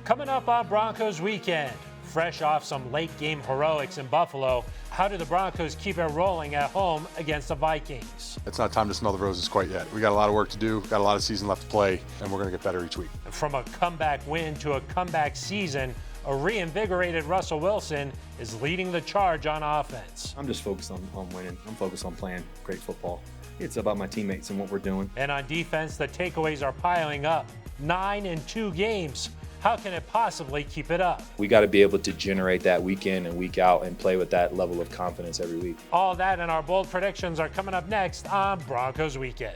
Coming up on Broncos weekend, fresh off some late game heroics in Buffalo, how do the Broncos keep it rolling at home against the Vikings? It's not time to smell the roses quite yet. We got a lot of work to do, got a lot of season left to play, and we're going to get better each week. From a comeback win to a comeback season, a reinvigorated Russell Wilson is leading the charge on offense. I'm just focused on winning. I'm focused on playing great football. It's about my teammates and what we're doing. And on defense, the takeaways are piling up. 9 in 2 games. How can it possibly keep it up? We got to be able to generate that week in and week out and play with that level of confidence every week. All that and our bold predictions are coming up next on Broncos Weekend.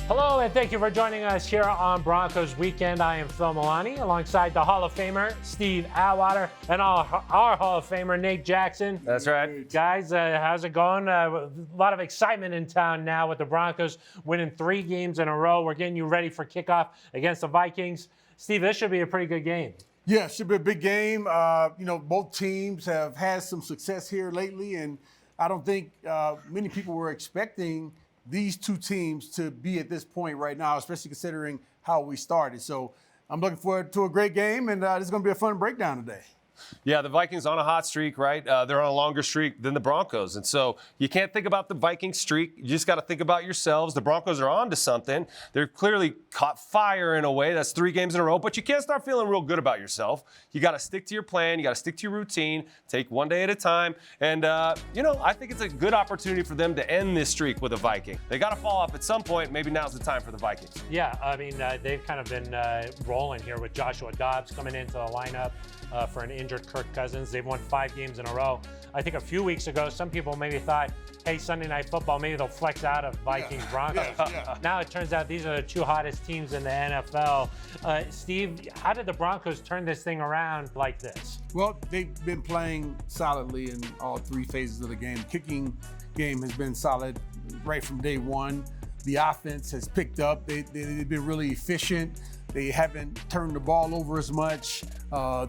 Hello, and thank you for joining us here on Broncos Weekend. I am Phil Milani, alongside the Hall of Famer, Steve Atwater, and our Hall of Famer, Nate Jackson. That's right. Guys, how's it going? A lot of excitement in town now with the Broncos winning 3 games in a row. We're getting you ready for kickoff against the Vikings. Steve, this should be a pretty good game. Yeah, it should be a big game. Both teams have had some success here lately, and I don't think many people were expecting these two teams to be at this point right now, especially considering how we started. So I'm looking forward to a great game, and this is going to be a fun breakdown today. Yeah, the Vikings on a hot streak, right? They're on a longer streak than the Broncos. And so you can't think about the Vikings streak. You just got to think about yourselves. The Broncos are on to something. They're clearly caught fire in a way. That's 3 games in a row. But you can't start feeling real good about yourself. You got to stick to your plan. You got to stick to your routine. Take one day at a time. And, I think it's a good opportunity for them to end this streak with a Viking. They got to fall off at some point. Maybe now's the time for the Vikings. Yeah, I mean, they've kind of been rolling here with Joshua Dobbs coming into the lineup for an injured Kirk Cousins. They've won 5 games in a row. I think a few weeks ago, some people maybe thought, hey, Sunday Night Football, maybe they'll flex out of Vikings Broncos. Now it turns out these are the 2 hottest teams in the NFL. Steve, how did the Broncos turn this thing around like this? Well, they've been playing solidly in all 3 phases of the game. Kicking game has been solid right from day one. The offense has picked up. They've been really efficient. They haven't turned the ball over as much.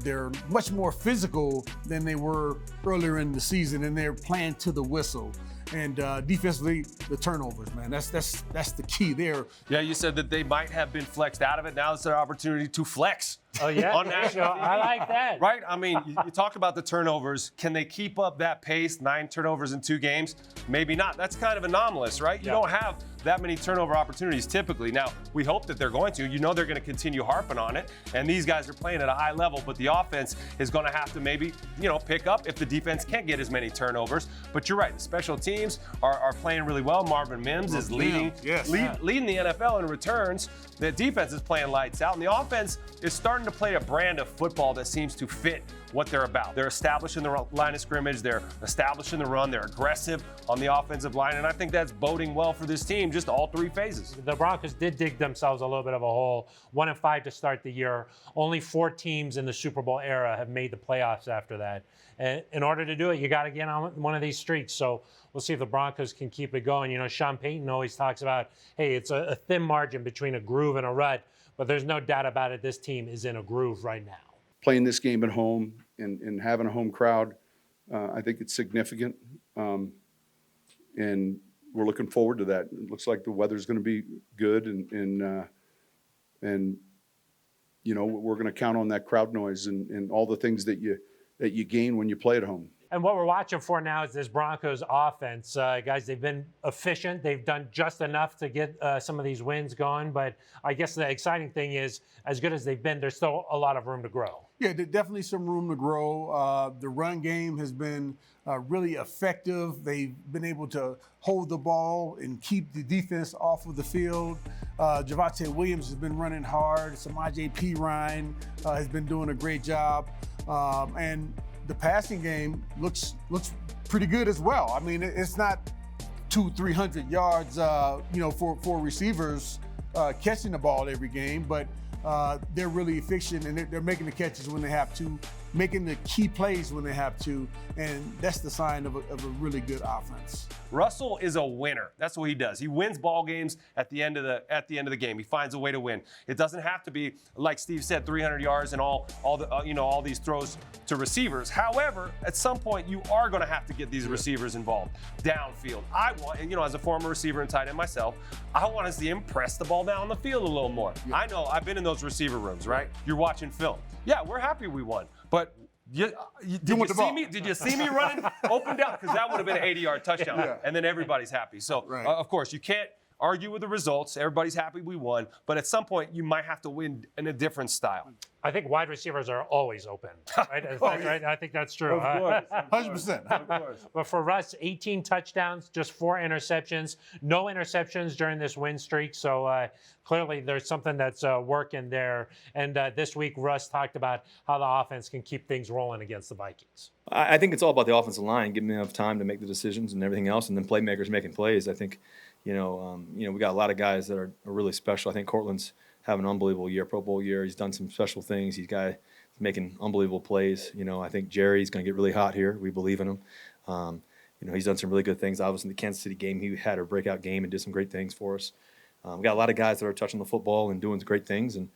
They're much more physical than they were earlier in the season, and they're playing to the whistle. And defensively, the turnovers, man, that's the key there. Yeah, you said that they might have been flexed out of it. Now it's their opportunity to flex. Oh, yeah? On national TV. I like that. Right? I mean, you talk about the turnovers. Can they keep up that pace? 9 turnovers in 2 games? Maybe not. That's kind of anomalous, right? You don't have that many turnover opportunities typically. Now, we hope that they're going to. You know they're going to continue harping on it. And these guys are playing at a high level, but the offense is going to have to maybe, pick up if the defense can't get as many turnovers. But you're right. The special teams are playing really well. Marvin Mims is leading the NFL in returns. The defense is playing lights out, and the offense is starting to play a brand of football that seems to fit what they're about. They're establishing the line of scrimmage. They're establishing the run. They're aggressive on the offensive line, and I think that's boding well for this team, just all 3 phases. The Broncos did dig themselves a little bit of a hole. 1-5 to start the year. Only 4 teams in the Super Bowl era have made the playoffs after that. And in order to do it, you got to get on one of these streaks. So we'll see if the Broncos can keep it going. Sean Payton always talks about, hey, it's a thin margin between a groove and a rut, but there's no doubt about it. This team is in a groove right now. Playing this game at home and having a home crowd, I think it's significant. And we're looking forward to that. It looks like the weather's going to be good, and we're going to count on that crowd noise and all the things that you gain when you play at home. And what we're watching for now is this Broncos offense. Guys, they've been efficient. They've done just enough to get some of these wins going. But I guess the exciting thing is, as good as they've been, there's still a lot of room to grow. Yeah, there's definitely some room to grow. The run game has been really effective. They've been able to hold the ball and keep the defense off of the field. Javonte Williams has been running hard. Samaje Perine has been doing a great job. And the passing game looks pretty good as well. I mean, it's not 200-300 yards, for receivers catching the ball every game, but they're really efficient and they're making the catches when they have to. making the key plays when they have to, and that's the sign of a really good offense. Russell is a winner. That's what he does. He wins ball games at the end of the game. He finds a way to win. It doesn't have to be, like Steve said, 300 yards and all these throws to receivers. However, at some point you are going to have to get these receivers involved downfield. I want, as a former receiver and tight end myself, I want to see him press the ball down the field a little more. Yeah. I know I've been in those receiver rooms, right? You're watching film. Yeah, we're happy we won, but did you see me running open down? Because that would have been an 80-yard touchdown, and then everybody's happy. So, of course, you can't argue with the results. Everybody's happy we won, but at some point you might have to win in a different style. I think wide receivers are always open, right? Right? I think that's true. Of course, 100%. Of course. But for Russ, 18 touchdowns, just 4 interceptions. No interceptions during this win streak. So clearly there's something that's working there. And this week, Russ talked about how the offense can keep things rolling against the Vikings. I think it's all about the offensive line, giving them enough time to make the decisions and everything else, and then playmakers making plays. I think, we got a lot of guys that are really special. I think Cortland's having an unbelievable year, Pro Bowl year. He's done some special things. He's making unbelievable plays. I think Jerry's going to get really hot here. We believe in him. He's done some really good things. Obviously, in the Kansas City game, he had a breakout game and did some great things for us. We got a lot of guys that are touching the football and doing great things. And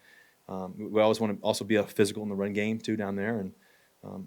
we always want to also be a physical in the run game, too, down there. And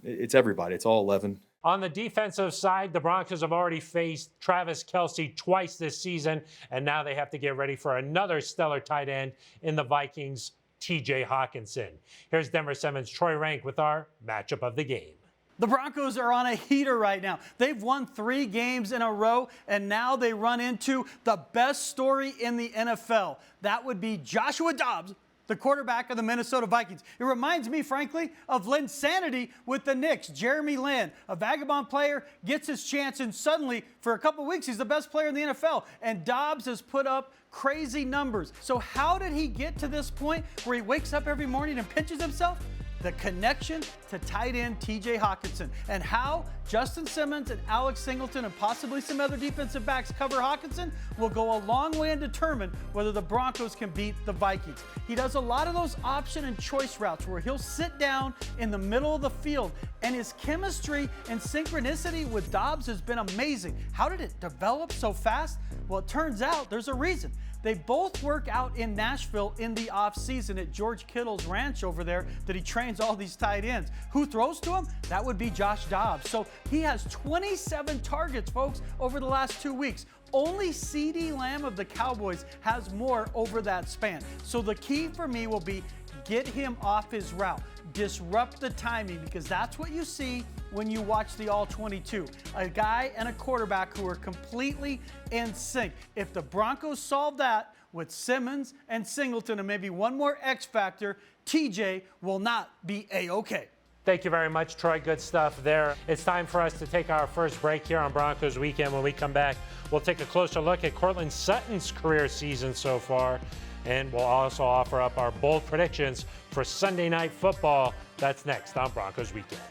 it's everybody. It's all 11. On the defensive side, the Broncos have already faced Travis Kelce twice this season, and now they have to get ready for another stellar tight end in the Vikings, T.J. Hawkinson. Here's Denver 7's Troy Rank with our matchup of the game. The Broncos are on a heater right now. They've won 3 games in a row, and now they run into the best story in the NFL. That would be Joshua Dobbs, the quarterback of the Minnesota Vikings. It reminds me, frankly, of Linsanity with the Knicks. Jeremy Lin, a vagabond player, gets his chance, and suddenly, for a couple weeks, he's the best player in the NFL. And Dobbs has put up crazy numbers. So how did he get to this point where he wakes up every morning and pinches himself? The connection to tight end T.J. Hawkinson, and how Justin Simmons and Alex Singleton and possibly some other defensive backs cover Hawkinson will go a long way and determine whether the Broncos can beat the Vikings. He does a lot of those option and choice routes where he'll sit down in the middle of the field, and his chemistry and synchronicity with Dobbs has been amazing. How did it develop so fast? Well, it turns out there's a reason. They both work out in Nashville in the offseason at George Kittle's ranch over there that he trains all these tight ends. Who throws to him? That would be Josh Dobbs. So he has 27 targets, folks, over the last 2 weeks. Only CeeDee Lamb of the Cowboys has more over that span. So the key for me will be get him off his route. Disrupt the timing, because that's what you see when you watch the All-22. A guy and a quarterback who are completely in sync. If the Broncos solve that with Simmons and Singleton and maybe one more X factor, TJ will not be A-OK. Thank you very much, Troy. Good stuff there. It's time for us to take our first break here on Broncos Weekend. When we come back, we'll take a closer look at Carlin Sutton's career season so far. And we'll also offer up our bold predictions for Sunday Night Football. That's next on Broncos Weekend.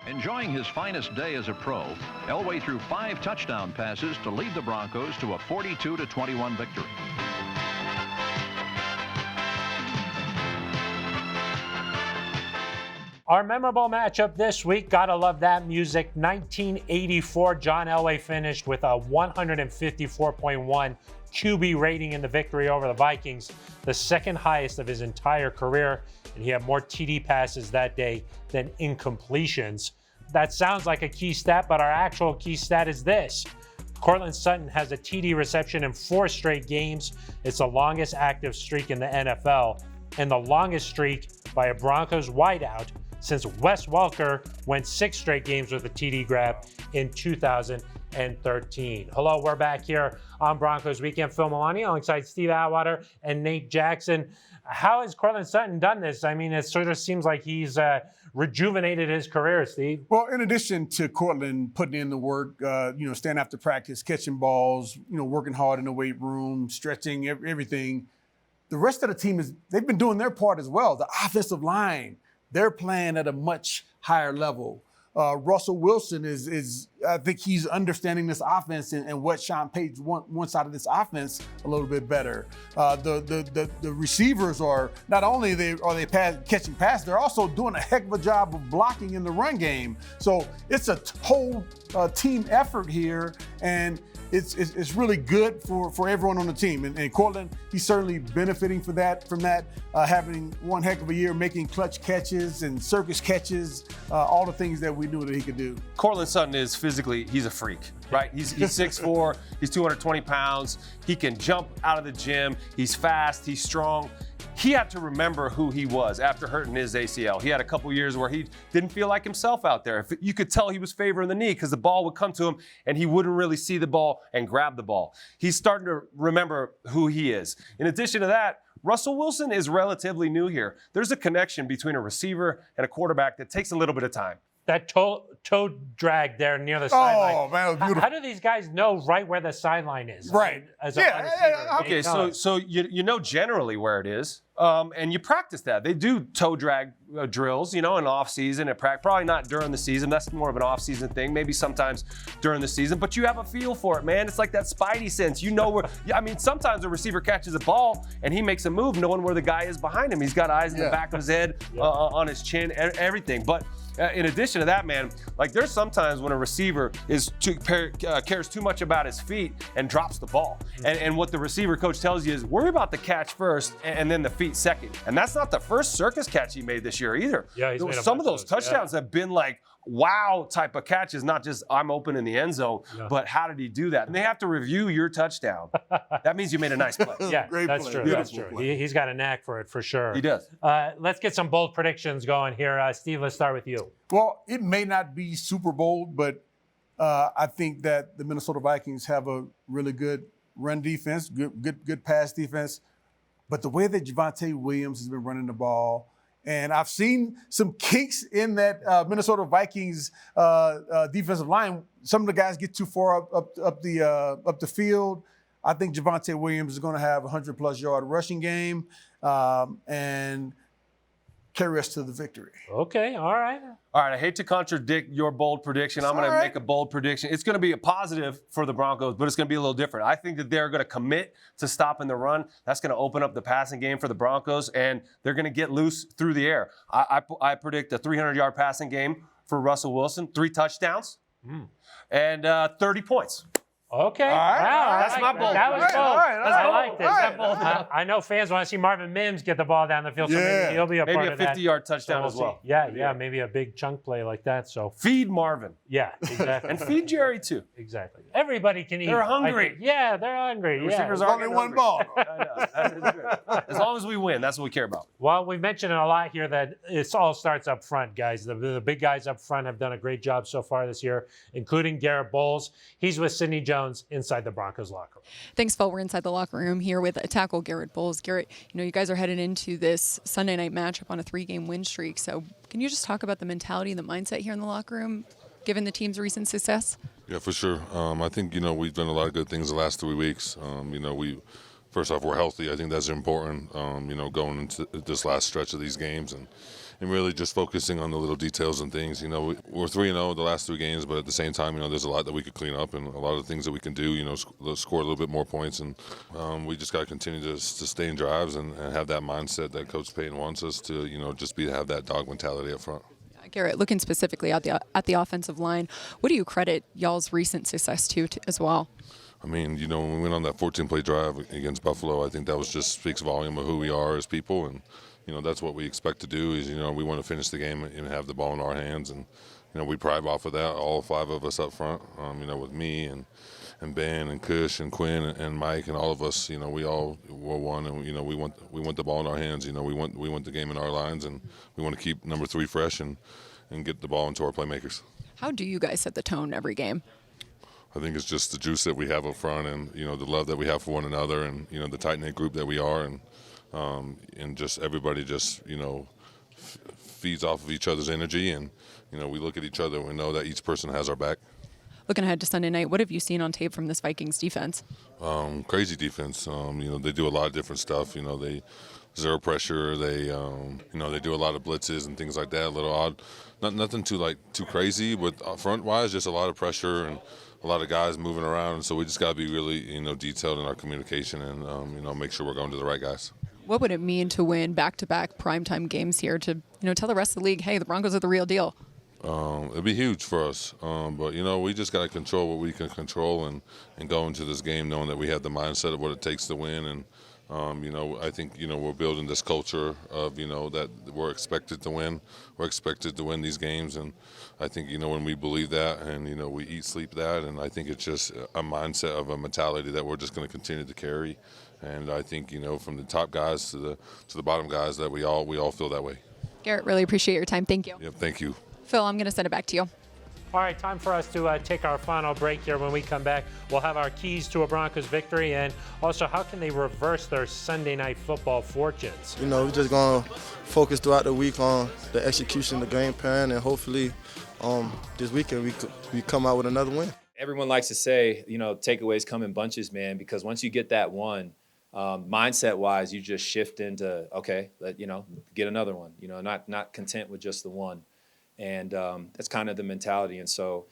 Enjoying his finest day as a pro, Elway threw 5 touchdown passes to lead the Broncos to a 42-21 victory. Our memorable matchup this week, gotta love that music. 1984, John Elway finished with a 154.1 QB rating in the victory over the Vikings, the second highest of his entire career, and he had more TD passes that day than incompletions. That sounds like a key stat, but our actual key stat is this. Carlin Sutton has a TD reception in 4 straight games. It's the longest active streak in the NFL, and the longest streak by a Broncos wideout since Wes Welker went 6 straight games with a TD grab in 2013. Hello, we're back here on Broncos Weekend. Phil Milani alongside Steve Atwater and Nate Jackson. How has Carlin Sutton done this? I mean, it sort of seems like he's rejuvenated his career, Steve. Well, in addition to Cortland putting in the work, staying after practice, catching balls, working hard in the weight room, stretching, everything, the rest of the team they've been doing their part as well. The offensive line, they're playing at a much higher level. Russell Wilson is I think he's understanding this offense and what Sean Payton wants out of this offense a little bit better. The receivers are not only catching passes, they're also doing a heck of a job of blocking in the run game. So it's a whole team effort here, and it's really good for everyone on the team. And Cortland, he's certainly benefiting from that, having one heck of a year, making clutch catches and circus catches, all the things that we knew that he could do. Carlin Sutton is physically, he's a freak, right? He's 6'4", he's 220 pounds. He can jump out of the gym. He's fast, he's strong. He had to remember who he was after hurting his ACL. He had a couple years where he didn't feel like himself out there. You could tell he was favoring the knee because the ball would come to him and he wouldn't really see the ball and grab the ball. He's starting to remember who he is. In addition to that, Russell Wilson is relatively new here. There's a connection between a receiver and a quarterback that takes a little bit of time. That toe drag there near the sideline. Oh, man, it was beautiful. How do these guys know right where the sideline is? Right. As a receiver? Okay, so you know generally where it is, and you practice that. They do toe drag drills, in off season at practice. Probably not during the season. That's more of an off season thing. Maybe sometimes during the season, but you have a feel for it, man. It's like that spidey sense. You know where. Sometimes a receiver catches a ball and he makes a move, knowing where the guy is behind him. He's got eyes in the back of his head, on his chin, everything. But in addition to that, man, like there's sometimes when a receiver cares too much about his feet and drops the ball. And what the receiver coach tells you is worry about the catch first and then the feet second. And that's not the first circus catch he made this year either. Yeah, some of those touchdowns have been like wow type of catches, not just I'm open in the end zone, but how did he do that? And they have to review your touchdown. That means you made a nice play. Yeah, Great that's play. true. Beautiful That's true. play. He's got a knack for it, for sure. He does. Let's get some bold predictions going here. Steve, let's start with you. Well, it may not be super bold, but I think that the Minnesota Vikings have a really good run defense, good pass defense. But the way that Javonte Williams has been running the ball, and I've seen some kinks in that Minnesota Vikings defensive line. Some of the guys get too far up the field. I think Javonte Williams is going to have a 100-plus yard rushing game and carry us to the victory. Okay, all right. All right, I hate to contradict your bold prediction. I'm going to make a bold prediction. It's going to be a positive for the Broncos, but it's going to be a little different. I think that they're going to commit to stopping the run. That's going to open up the passing game for the Broncos, and they're going to get loose through the air. I predict a 300-yard passing game for Russell Wilson, 3 touchdowns, and 30 points. Okay. All right. Wow, That's my bold. That was bold. I like this. All right. I know fans want to see Marvin Mims get the ball down the field, so maybe he'll be a part of that. Maybe a 50-yard touchdown So as well. Yeah, maybe a big chunk play like that. So Feed Marvin. yeah, exactly. And feed Jerry, too. Exactly. Everybody can eat. They're hungry. I think. Yeah, they're hungry. Receivers Yeah. are Only one ball. I know. That is good. As long as we win, that's what we care about. Well, we've mentioned it a lot here that it all starts up front, guys. The big guys up front have done a great job so far this year, including Garrett Bowles. He's with Sidney Jones inside the Broncos locker room. Thanks, Phil. We're inside the locker room here with tackle Garrett Bowles. Garrett, you guys are headed into this Sunday night matchup on a 3-game win streak. So can you just talk about the mentality and the mindset here in the locker room, given the team's recent success? Yeah, for sure. I think, we've done a lot of good things the last 3 weeks. First off, we're healthy. I think that's important, going into this last stretch of these games and really just focusing on the little details and things. We're 3-0 the last 3 games, but at the same time, there's a lot that we could clean up and a lot of things that we can do, score a little bit more points. And we just got to continue to stay in drives and have that mindset that Coach Payton wants us to, just have that dog mentality up front. Garrett, looking specifically at the offensive line, what do you credit y'all's recent success to as well? I mean, when we went on that 14-play drive against Buffalo, I think that was just speaks volume of who we are as people. And, that's what we expect to do is, we want to finish the game and have the ball in our hands. And, we pride off of that, all 5 of us up front, with me and Ben and Kush and Quinn and Mike and all of us, we all were one. And, we want the ball in our hands. We want the game in our lines. And we want to keep number 3 fresh and get the ball into our playmakers. How do you guys set the tone every game? I think it's just the juice that we have up front and, the love that we have for one another and, the tight-knit group that we are and just everybody just, feeds off of each other's energy and, we look at each other and we know that each person has our back. Looking ahead to Sunday night, what have you seen on tape from this Vikings defense? Crazy defense. They do a lot of different stuff. They zero pressure. They they do a lot of blitzes and things like that. A little odd, nothing too crazy, but front wise, just a lot of pressure and a lot of guys moving around. So we just got to be really detailed in our communication and make sure we're going to the right guys. What would it mean to win back-to-back primetime games here to tell the rest of the league, hey, the Broncos are the real deal? It'd be huge for us, but we just got to control what we can control and go into this game knowing that we have the mindset of what it takes to win. And I think we're building this culture of that we're expected to win. We're expected to win these games, and I think when we believe that and we eat, sleep that, and I think it's just a mindset of a mentality that we're just going to continue to carry. And I think from the top guys to the bottom guys that we all feel that way. Garrett, really appreciate your time. Thank you. Yep, thank you. Phil, I'm going to send it back to you. All right, time for us to take our final break here. When we come back, we'll have our keys to a Broncos victory and also how can they reverse their Sunday night football fortunes. We're just going to focus throughout the week on the execution of the game plan, and hopefully this weekend we come out with another win. Everyone likes to say, takeaways come in bunches, man, because once you get that one, mindset-wise, you just shift into, okay, get another one, not content with just the one. And that's kind of the mentality. And so,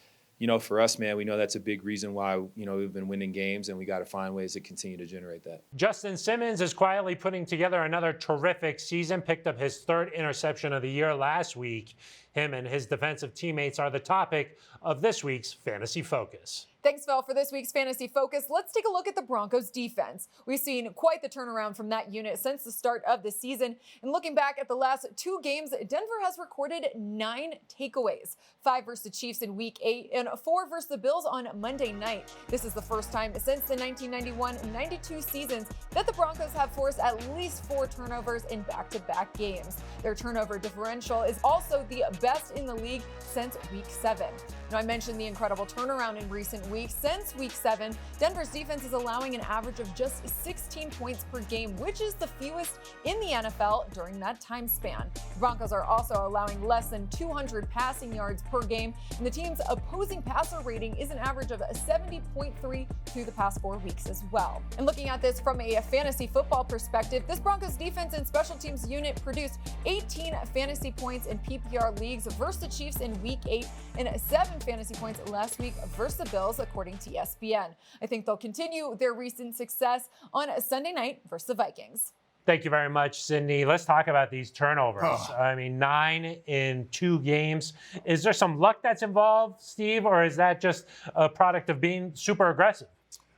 for us, man, we know that's a big reason why, we've been winning games, and we got to find ways to continue to generate that. Justin Simmons is quietly putting together another terrific season, picked up his third interception of the year last week. Him and his defensive teammates are the topic of this week's Fantasy Focus. Thanks, Phil, for this week's Fantasy Focus. Let's take a look at the Broncos defense. We've seen quite the turnaround from that unit since the start of the season. And looking back at the last 2 games, Denver has recorded 9 takeaways. 5 versus the Chiefs in Week 8 and 4 versus the Bills on Monday night. This is the first time since the 1991-92 seasons that the Broncos have forced at least 4 turnovers in back-to-back games. Their turnover differential is also the best in the league since Week 7. Now, I mentioned the incredible turnaround in recent weeks. Since Week 7, Denver's defense is allowing an average of just 16 points per game, which is the fewest in the NFL during that time span. The Broncos are also allowing less than 200 passing yards per game, and the team's opposing passer rating is an average of 70.3 through the past 4 weeks as well. And looking at this from a fantasy football perspective, this Broncos defense and special teams unit produced 18 fantasy points in PPR leagues versus the Chiefs in Week 8 and 7 fantasy points last week versus the Bills, according to ESPN. I think they'll continue their recent success on Sunday night versus the Vikings. Thank you very much, Sydney. Let's talk about these turnovers. I mean, 9 in 2 games. Is there some luck that's involved, Steve, or is that just a product of being super aggressive?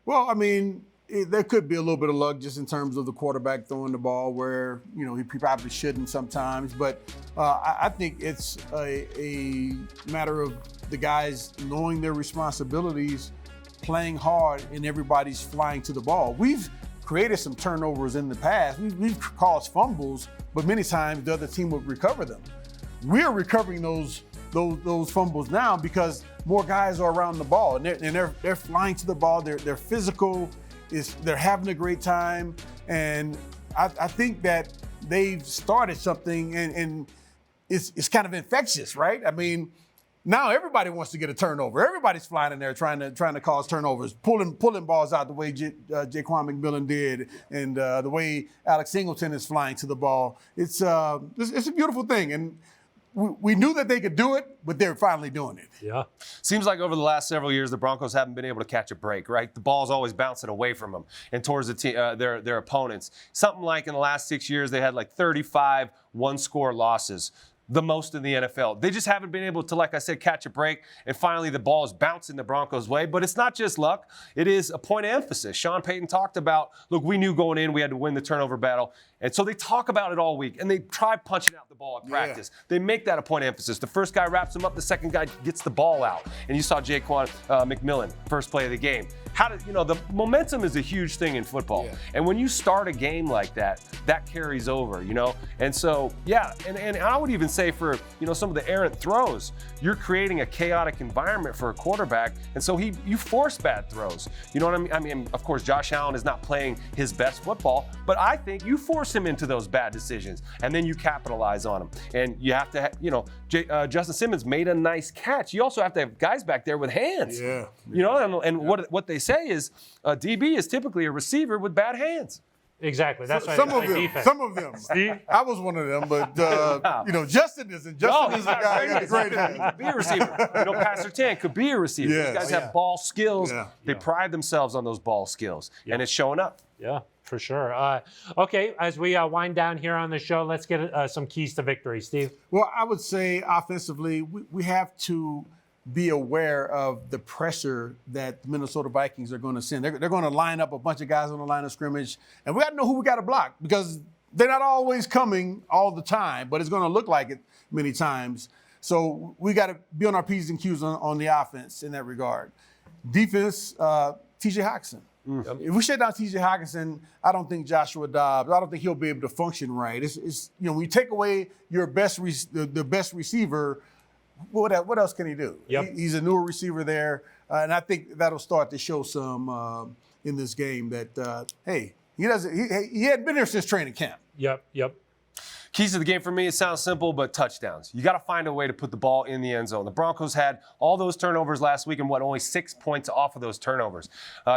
Well, I mean, there could be a little bit of luck just in terms of the quarterback throwing the ball where, he probably shouldn't sometimes. But I think it's a matter of the guys knowing their responsibilities, playing hard, and everybody's flying to the ball. We've created some turnovers in the past. We've caused fumbles, but many times the other team would recover them. We're recovering those fumbles now because more guys are around the ball, and they're flying to the ball. They're physical. They're having a great time, and I think that they've started something, and it's kind of infectious, right? I mean, now everybody wants to get a turnover. Everybody's flying in there trying to cause turnovers, pulling balls out the way Jaquan McMillan did, and the way Alex Singleton is flying to the ball. It's a beautiful thing, and we knew that they could do it, but they're finally doing it. Yeah. Seems like over the last several years, the Broncos haven't been able to catch a break, right? The ball's always bouncing away from them and towards their opponents. Something like in the last 6 years, they had like 35 one-score losses. The most in the NFL. They just haven't been able to, like I said, catch a break, and finally the ball is bouncing the Broncos' way. But it's not just luck. It is a point of emphasis. Sean Payton talked about, look, we knew going in we had to win the turnover battle. And so they talk about it all week, and they try punching out the ball at practice. Yeah. They make that a point of emphasis. The first guy wraps him up, the second guy gets the ball out. And you saw Jaquan McMillan, first play of the game. The momentum is a huge thing in football. Yeah. And when you start a game like that, that carries over, And so, yeah, and I would even say for, some of the errant throws, you're creating a chaotic environment for a quarterback. And so you force bad throws. You know what I mean? I mean, of course, Josh Allen is not playing his best football, but I think you force him into those bad decisions, and then you capitalize on them. And you have to, Justin Simmons made a nice catch. You also have to have guys back there with hands. Yeah. And what they say is a DB is typically a receiver with bad hands. Exactly. That's why some they of play them. defense. Some of them. Steve? I was one of them, but Justin isn't. Justin is a guy that's great at it. Could be a receiver. Pastor Tan could be a receiver. Yes. These guys have ball skills. Yeah. They pride themselves on those ball skills, and it's showing up. Yeah, for sure. Okay, as we wind down here on the show, let's get some keys to victory, Steve. Well, I would say offensively, we have to be aware of the pressure that the Minnesota Vikings are going to send. They're going to line up a bunch of guys on the line of scrimmage, and we got to know who we got to block because they're not always coming all the time, but it's going to look like it many times. So we got to be on our P's and Q's on the offense in that regard. Defense, T.J. Hockenson. If we shut down T.J. Hockenson, I don't think Joshua Dobbs, I don't think he'll be able to function right. It's when you take away your best the best receiver, what else can he do? Yep. He's a newer receiver there, and I think that'll start to show some in this game that hey, he hadn't been here since training camp. Yep. Keys to the game for me, it sounds simple, but touchdowns. You got to find a way to put the ball in the end zone. The Broncos had all those turnovers last week and only 6 points off of those turnovers.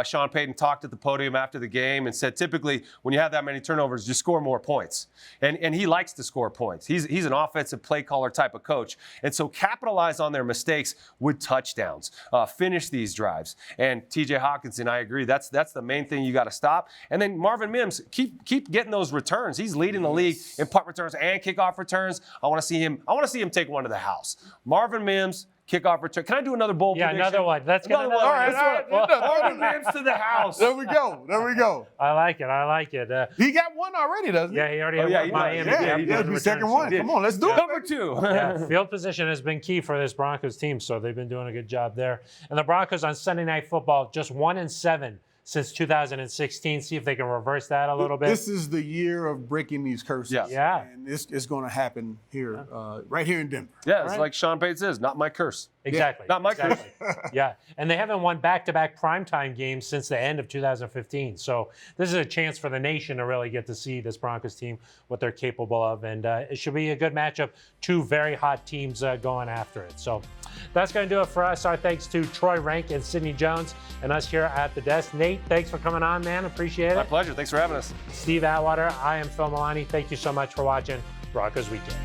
Sean Payton talked at the podium after the game and said typically when you have that many turnovers, you score more points. And he likes to score points. He's an offensive play caller type of coach. And so capitalize on their mistakes with touchdowns. Finish these drives. And T.J. Hockenson, I agree, that's the main thing you got to stop. And then Marvin Mims, keep getting those returns. He's leading the league in punt returns and kickoff returns. I want to see him take one to the house. Marvin Mims, kickoff return. Can I do another bold prediction? Another one. Let's get another one. All right. Marvin Mims to the house. There we go. I like it. He got one already, doesn't he? Yeah, he already had one. Miami. Yeah, be second one. Come on, let's do it. Number 2. Yeah, field position has been key for this Broncos team, so they've been doing a good job there. And the Broncos on Sunday Night Football, just 1-7 since 2016. See if they can reverse that a little bit. This is the year of breaking these curses. Yeah. And it's going to happen here, right here in Denver. Yeah, it's like Sean Payton says, not my curse. Exactly. Not my curse. Yeah, and they haven't won back-to-back primetime games since the end of 2015. So this is a chance for the nation to really get to see this Broncos team, what they're capable of. And it should be a good matchup. Two very hot teams going after it. So that's going to do it for us. Our thanks to Troy Rank and Sidney Jones and us here at the desk. Nate, thanks for coming on, man. Appreciate it. My pleasure. Thanks for having us. Steve Atwater, I am Phil Milani. Thank you so much for watching Broncos Weekend.